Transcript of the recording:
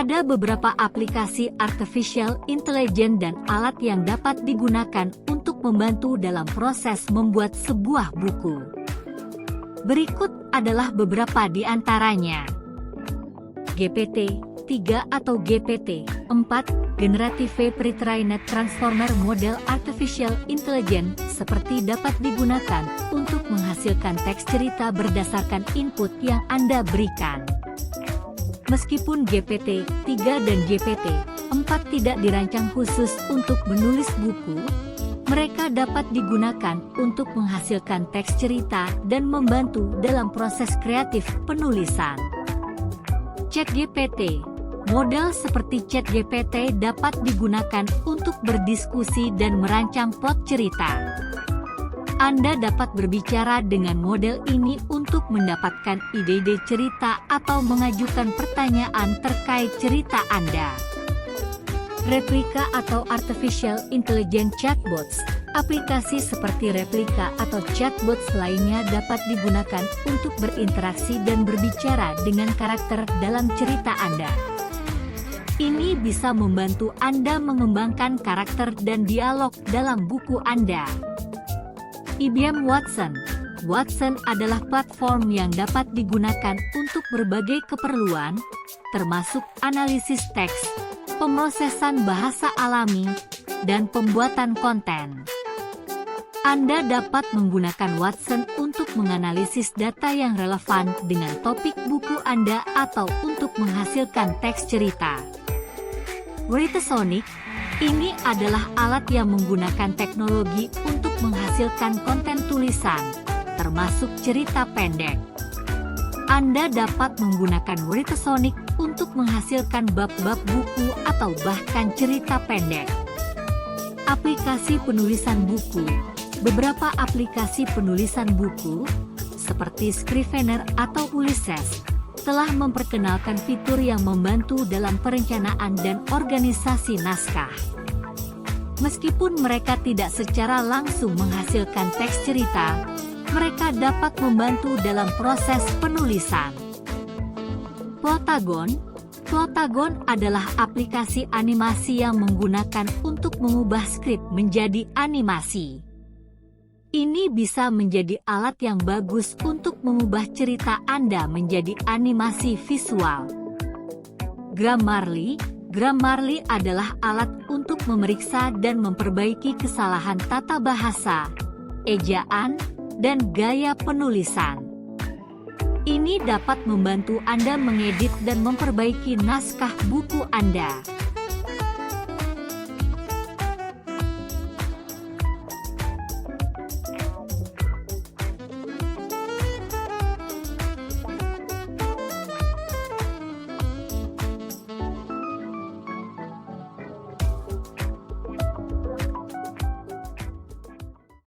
Ada beberapa aplikasi artificial intelligence dan alat yang dapat digunakan untuk membantu dalam proses membuat sebuah buku. Berikut adalah beberapa di antaranya. GPT-3 atau GPT-4, Generative Pre-trained Transformer Model Artificial Intelligence, seperti dapat digunakan untuk menghasilkan teks cerita berdasarkan input yang Anda berikan. Meskipun GPT-3 dan GPT-4 tidak dirancang khusus untuk menulis buku, mereka dapat digunakan untuk menghasilkan teks cerita dan membantu dalam proses kreatif penulisan. ChatGPT. Model seperti ChatGPT dapat digunakan untuk berdiskusi dan merancang plot cerita. Anda dapat berbicara dengan model ini untuk mendapatkan ide-ide cerita atau mengajukan pertanyaan terkait cerita Anda. Replika atau Artificial Intelligence Chatbots. Aplikasi seperti replika atau chatbots lainnya dapat digunakan untuk berinteraksi dan berbicara dengan karakter dalam cerita Anda. Ini bisa membantu Anda mengembangkan karakter dan dialog dalam buku Anda. IBM Watson. Watson adalah platform yang dapat digunakan untuk berbagai keperluan, termasuk analisis teks, pemrosesan bahasa alami, dan pembuatan konten. Anda dapat menggunakan Watson untuk menganalisis data yang relevan dengan topik buku Anda atau untuk menghasilkan teks cerita. Writesonic. Ini adalah alat yang menggunakan teknologi untuk menghasilkan konten tulisan, termasuk cerita pendek. Anda dapat menggunakan Writesonic untuk menghasilkan bab-bab buku atau bahkan cerita pendek. Aplikasi penulisan buku. Beberapa aplikasi penulisan buku, seperti Scrivener atau Ulysses, telah memperkenalkan fitur yang membantu dalam perencanaan dan organisasi naskah. Meskipun mereka tidak secara langsung menghasilkan teks cerita, mereka dapat membantu dalam proses penulisan. Plotagon. Plotagon adalah aplikasi animasi yang menggunakan untuk mengubah skrip menjadi animasi. Ini bisa menjadi alat yang bagus untuk mengubah cerita Anda menjadi animasi visual. Grammarly. Grammarly adalah alat untuk memeriksa dan memperbaiki kesalahan tata bahasa, ejaan, dan gaya penulisan. Ini dapat membantu Anda mengedit dan memperbaiki naskah buku Anda.